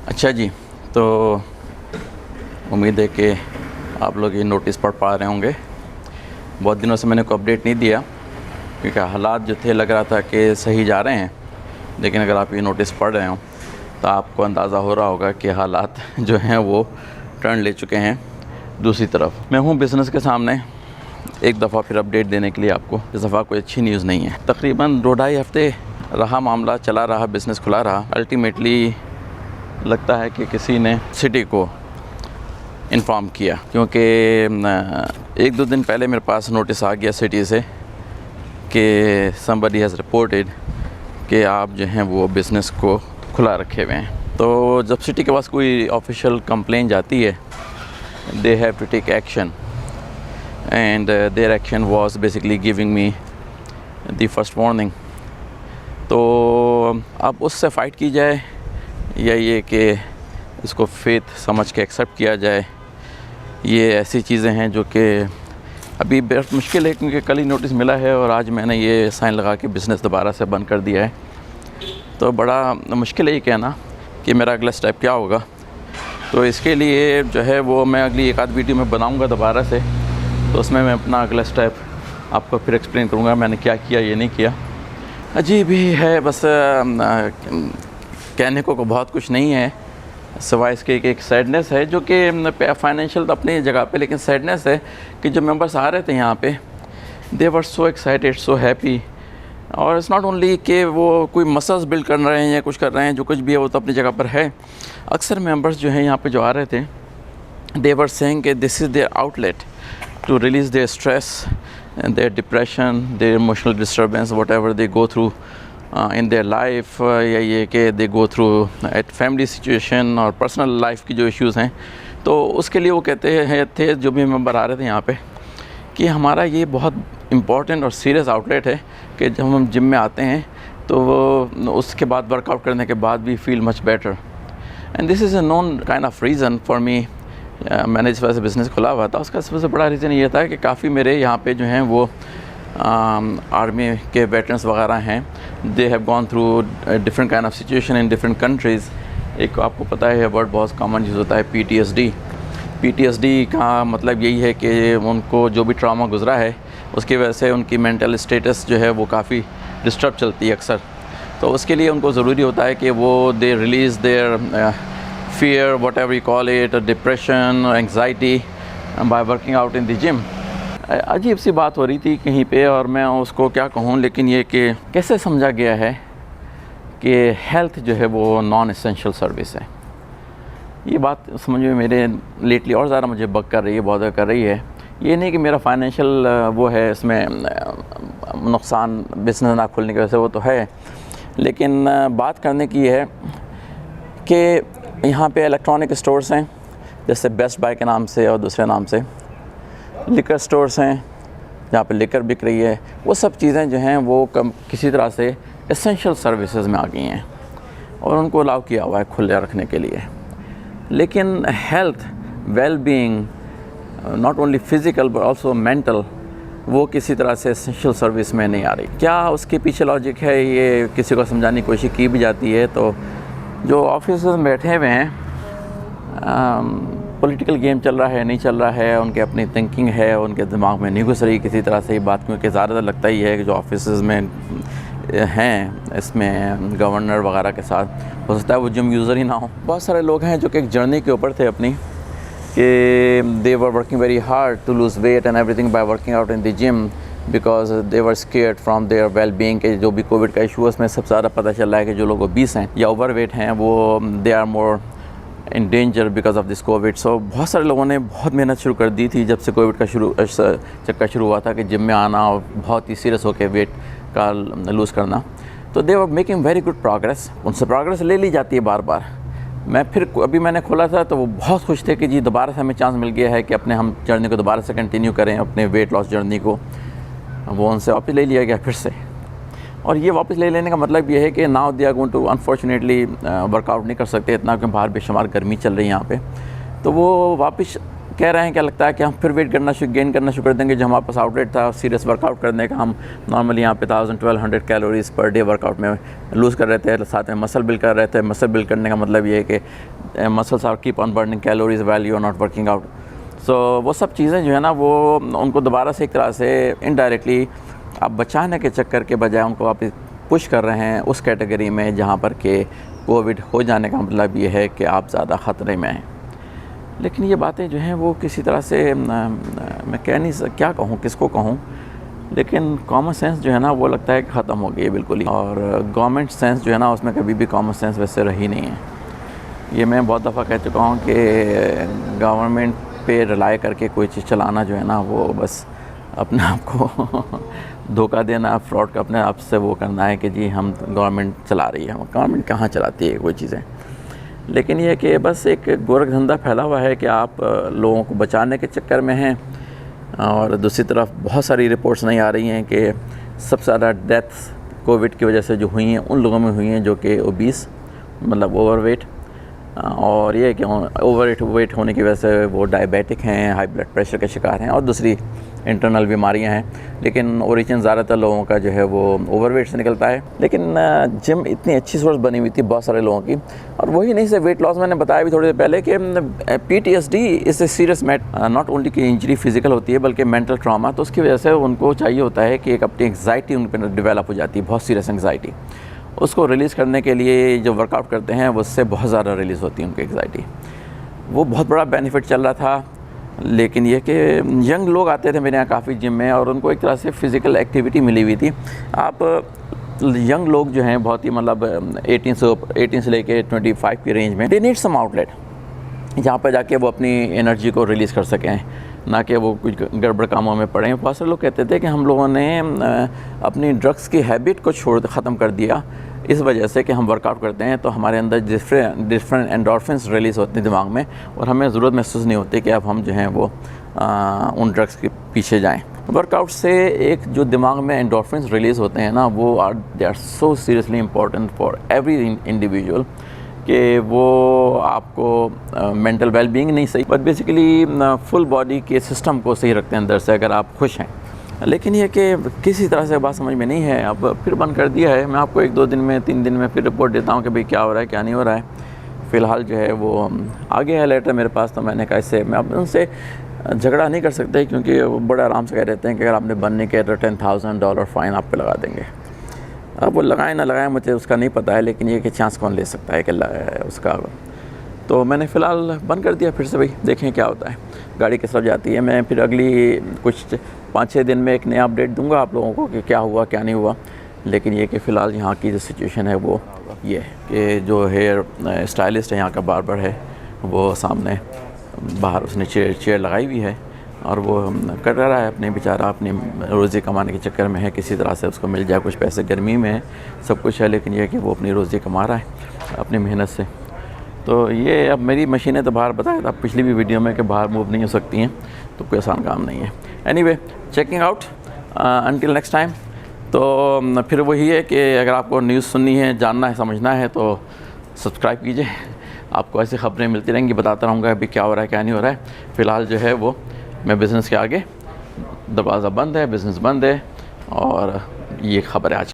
अच्छा जी, तो उम्मीद है कि आप लोग ये नोटिस पढ़ पा रहे होंगे। बहुत दिनों से मैंने कोई अपडेट नहीं दिया क्योंकि हालात जो थे लग रहा था कि सही जा रहे हैं, लेकिन अगर आप ये नोटिस पढ़ रहे हो तो आपको अंदाज़ा हो रहा होगा कि हालात जो हैं वो टर्न ले चुके हैं दूसरी तरफ। मैं हूँ बिज़नेस के सामने एक दफ़ा फिर अपडेट देने के लिए आपको। इस दफ़ा कोई अच्छी न्यूज़ नहीं है। तकरीबन 2-2.5 हफ़्ते रहा मामला, चला रहा, बिज़नेस खुला रहा। अल्टीमेटली लगता है कि किसी ने सिटी को इन्फॉर्म किया, क्योंकि 1-2 दिन पहले मेरे पास नोटिस आ गया सिटी से कि somebody हैज़ रिपोर्टेड कि आप जो हैं वो बिज़नेस को खुला रखे हुए हैं। तो जब सिटी के पास कोई ऑफिशियल कंप्लेन जाती है, they have to take action, and their action was basically giving me the first warning. तो अब उससे फ़ाइट की जाए या ये कि इसको फेथ समझ के एक्सेप्ट किया जाए, ये ऐसी चीज़ें हैं जो कि अभी बहुत मुश्किल है, क्योंकि कल ही नोटिस मिला है और आज मैंने ये साइन लगा के बिज़नेस दोबारा से बंद कर दिया है। तो बड़ा मुश्किल है ये कहना कि मेरा अगला स्टेप क्या होगा। तो इसके लिए जो है वो मैं अगली एक आध वीडियो में बनाऊंगा दोबारा से, तो उसमें मैं अपना अगला स्टेप आपको फिर एक्सप्लेन करूंगा मैंने क्या किया, ये नहीं किया। अजीब ही है, बस कहने को बहुत कुछ नहीं है सिवाय इसके एक सैडनेस है, जो कि फाइनेंशियल तो अपनी जगह पे, लेकिन सैडनेस है कि जो मेंबर्स आ रहे थे यहाँ पे, दे वर सो एक्साइटेड, सो हैप्पी। और इट्स नॉट ओनली कि वो कोई मसल्स बिल्ड कर रहे हैं या कुछ कर रहे हैं, जो कुछ भी है वो तो अपनी जगह पर है। अक्सर मेंबर्स जो हैं यहाँ पे जो आ रहे थे, दे वर सेइंग कि this is their outlet to release their stress, their depression, their emotional disturbance, whatever they go through in their life, या ये कि they go through at family situation और पर्सनल लाइफ की जो issues हैं। तो उसके लिए वो कहते हैं थे जो भी मेंबर आ रहे थे यहाँ पे कि हमारा ये बहुत इम्पॉर्टेंट और सीरियस आउटलेट है कि जब हम जिम में आते हैं तो वो उसके बाद वर्कआउट करने के बाद we feel much better, and this is a non kind of reason for me. मैंने इस वजह से बिज़नेस खुला हुआ था। उसका सबसे बड़ा रीज़न ये था कि काफ़ी मेरे यहाँ पे जो हैं वो आर्मी के वेटरन्स वगैरह हैं, they have gone through different kind of situation in different countries. एक आपको पता है वर्ड बहुत कॉमन यूज़ होता है PTSD। PTSD का मतलब यही है कि उनको जो भी ट्रॉमा गुजरा है उसकी वजह से उनकी मेंटल स्टेटस जो है वो काफ़ी डिस्टर्ब चलती है अक्सर। तो उसके लिए उनको ज़रूरी होता है कि वो they release their fear, whatever you call it, depression or anxiety by working out in the gym। अजीब सी बात हो रही थी कहीं पे, और मैं उसको क्या कहूँ, लेकिन ये कि कैसे समझा गया है कि हेल्थ जो है वो नॉन एसेंशियल सर्विस है। ये बात समझ में मेरे लेटली और ज़्यादा मुझे बग कर रही है, बॉदर कर रही है। ये नहीं कि मेरा फाइनेंशियल वो है इसमें नुकसान बिज़नेस ना खुलने की वजह से, वो तो है, लेकिन बात करने की है कि यहाँ पे इलेक्ट्रॉनिक स्टोर्स हैं जैसे बेस्ट बाय के नाम से और दूसरे नाम से, लिकर स्टोर्स हैं जहाँ पे लिकर बिक रही है। वो सब चीज़ें जो हैं वो किसी तरह से एसेंशियल सर्विसेज में आ गई हैं और उनको अलाउ किया हुआ है खुले रखने के लिए। लेकिन health, well being, not only physical but also mental, वो किसी तरह से एसेंशियल सर्विस में नहीं आ रही। क्या उसके पीछे लॉजिक है, ये किसी को समझाने की कोशिश की भी जाती है। तो जो ऑफिस में बैठे हुए हैं, पॉलिटिकल गेम चल रहा है नहीं चल रहा है, उनके अपनी थिंकिंग है, उनके दिमाग में नहीं घुस रही किसी तरह से ये बात, क्योंकि ज़्यादातर लगता ही है कि जो ऑफिस में हैं इसमें गवर्नर वगैरह के साथ हो सकता है वो जिम यूज़र ही ना हो। बहुत सारे लोग हैं जो कि एक जर्नी के ऊपर थे अपनी, कि they were working very hard to lose weight and everything by working out in the gym because they were scared from their well being. के जो भी कोविड का इशू है उसमें सबसे ज़्यादा पता चल रहा है कि जो लोग ओबीस हैं या ओवर वेट हैं वो they are more in danger because of this covid. So बहुत सारे लोगों ने बहुत मेहनत शुरू कर दी थी जब से कोविड का चक्कर शुरू हुआ था कि जिम में आना और बहुत ही सीरियस होकर वेट का लूज़ करना। तो they were making very good progress, उनसे प्रोग्रेस ले ली जाती है बार बार। मैं फिर अभी मैंने खोला था तो वो बहुत खुश थे कि जी दोबारा से हमें चांस मिल गया है कि अपने हम जर्नी को दोबारा से कंटिन्यू करें, अपने वेट लॉस जर्नी को। वो उनसे वापस ले लिया गया फिर से, और ये वापस ले लेने का मतलब ये है कि now they are going to unfortunately workout नहीं कर सकते इतना, क्योंकि बाहर बेशुमार गर्मी चल रही है यहाँ पे। तो वो वापस कह रहे हैं, क्या लगता है कि हम फिर वेट गेन करना शुरू कर देंगे। जो हमारे पास आउटलेट था सीरियस वर्कआउट करने का, हम नॉर्मली यहाँ पे 1200 कैलोरीज पर डे वर्कआउट में लूज़ कर रहे थे, साथ में मसल बिल्ड कर रहे थे। मसल बिल्ड करने का मतलब ये है कि muscles are keep on burning calories while you are not working out. So वो सब चीज़ें जो है ना, वो उनको दोबारा से एक तरह से इनडायरेक्टली आप बचाने के चक्कर के बजाय उनको आप पुश कर रहे हैं उस कैटेगरी में जहाँ पर कि कोविड हो जाने का मतलब ये है कि आप ज़्यादा ख़तरे में हैं। लेकिन ये बातें जो हैं वो किसी तरह से मैं कह नहीं क्या कहूँ, किसको कहूँ, लेकिन कॉमन सेंस जो है ना वो लगता है कि ख़त्म हो गई है बिल्कुल ही। और गवर्नमेंट सेंस जो है ना उसमें कभी भी कॉमन सेंस वैसे रही नहीं है। ये मैं बहुत दफ़ा कह चुका हूँ कि गवर्नमेंट पे रिलाई करके कोई चीज़ चलाना जो है ना वो बस अपने आप को धोखा देना, फ्रॉड का अपने आप से वो करना है कि जी हम गवर्नमेंट चला रही है। गवर्नमेंट कहाँ चलाती है कोई चीज़ें। लेकिन ये कि बस एक गोरख धंधा फैला हुआ है कि आप लोगों को बचाने के चक्कर में हैं। और दूसरी तरफ बहुत सारी रिपोर्ट्स नहीं आ रही हैं कि सबसे ज़्यादा डेथ्स कोविड की वजह से जो हुई हैं उन लोगों में हुई हैं जो कि ओबीस मतलब ओवरवेट, और ये कि ओवरवेट होने की वजह से वो डायबिटिक हैं, हाई ब्लड प्रेशर के शिकार हैं और दूसरी इंटरनल बीमारियां हैं। लेकिन ओरिजिन ज़्यादातर लोगों का जो है वो ओवरवेट से निकलता है। लेकिन जिम इतनी अच्छी सोर्स बनी हुई थी बहुत सारे लोगों की, और वही नहीं सिर्फ वेट लॉस, मैंने बताया भी थोड़ी देर पहले कि PTSD इस ए सीरियस नॉट ओनली कि इंजरी फिजिकल होती है बल्कि मेंटल ट्रॉमा। तो उसकी वजह से उनको चाहिए होता है कि एक अपनी एंग्जाइटी उन पर डेवलप हो जाती है, बहुत सीरियस एंग्जाइटी। उसको रिलीज़ करने के लिए जो वर्कआउट करते हैं उससे बहुत ज़्यादा रिलीज़ होती है उनकी एंग्जाइटी। वो बहुत बड़ा बेनिफिट चल रहा था। लेकिन ये कि यंग लोग आते थे मेरे यहाँ काफ़ी जिम में और उनको एक तरह से फ़िज़िकल एक्टिविटी मिली हुई थी। आप यंग लोग जो हैं बहुत ही मतलब 18 से लेके 25 की रेंज में, दे नीड सम आउटलेट जहाँ पर जाके वो अपनी एनर्जी को रिलीज़ कर सकें, ना कि वो कुछ गड़बड़ कामों में पड़े। बहुत सारे लोग कहते थे कि हम लोगों ने अपनी ड्रग्स की हैबिट को ख़त्म कर दिया इस वजह से कि हम वर्कआउट करते हैं तो हमारे अंदर डिफरेंट एंडोर्फिन्स रिलीज़ होते हैं दिमाग में, और हमें ज़रूरत महसूस नहीं होती कि अब हम जो हैं वो उन ड्रग्स के पीछे जाएं। वर्कआउट से एक जो दिमाग में एंडोर्फिन्स रिलीज़ होते हैं ना, वो they are so seriously important for every individual कि वो आपको मेंटल वेलबींग नहीं सही बट बेसिकली फुल बॉडी के सिस्टम को सही रखते हैं अंदर से, अगर आप खुश हैं। लेकिन ये कि किसी तरह से बात समझ में नहीं है। अब फिर बंद कर दिया है। मैं आपको 1-2 दिन में 3 दिन में फिर रिपोर्ट देता हूँ कि भाई क्या हो रहा है क्या नहीं हो रहा है। फ़िलहाल जो है वो आ गया है लेटर मेरे पास, तो मैंने कहा इससे मैं अब उनसे झगड़ा नहीं कर सकते क्योंकि वो बड़े आराम से कह देते हैं कि अगर आपने बंद नहीं किया तो $10,000 फ़ाइन आप पे लगा देंगे। अब वो लगाए ना लगाए मुझे उसका नहीं पता है, लेकिन ये कि चांस कौन ले सकता है कि उसका। तो मैंने फ़िलहाल बंद कर दिया फिर से, भाई देखें क्या होता है, गाड़ी किस तरफ जाती है। मैं फिर अगली कुछ 5-6 दिन में एक नया अपडेट दूंगा आप लोगों को कि क्या हुआ क्या नहीं हुआ। लेकिन ये कि फ़िलहाल यहाँ की जो सिचुएशन है वो ये है कि जो हेयर स्टाइलिस्ट है यहाँ का बार्बर है वो सामने बाहर उसने चेयर लगाई हुई है और वो कर रहा है अपने बेचारा अपनी रोज़ी कमाने के चक्कर में है, किसी तरह से उसको मिल जाए कुछ पैसे। गर्मी में है सब कुछ है, लेकिन ये कि वो अपनी रोज़ी कमा रहा है अपनी मेहनत से। तो ये अब मेरी मशीनें तो बाहर बताया था पिछली भी वीडियो में कि बाहर मूव नहीं हो सकती हैं, तो कोई आसान काम नहीं है। Anyway checking out until next time. तो फिर वही है कि अगर आपको न्यूज़ सुननी है, जानना है, समझना है तो सब्सक्राइब कीजिए। आपको ऐसी खबरें मिलती रहेंगी, बताता रहूँगा अभी क्या हो रहा है क्या नहीं हो रहा है। फ़िलहाल जो है वो मैं बिज़नेस के आगे, दरवाज़ा बंद है, बिज़नेस बंद है, और ये खबर है आज।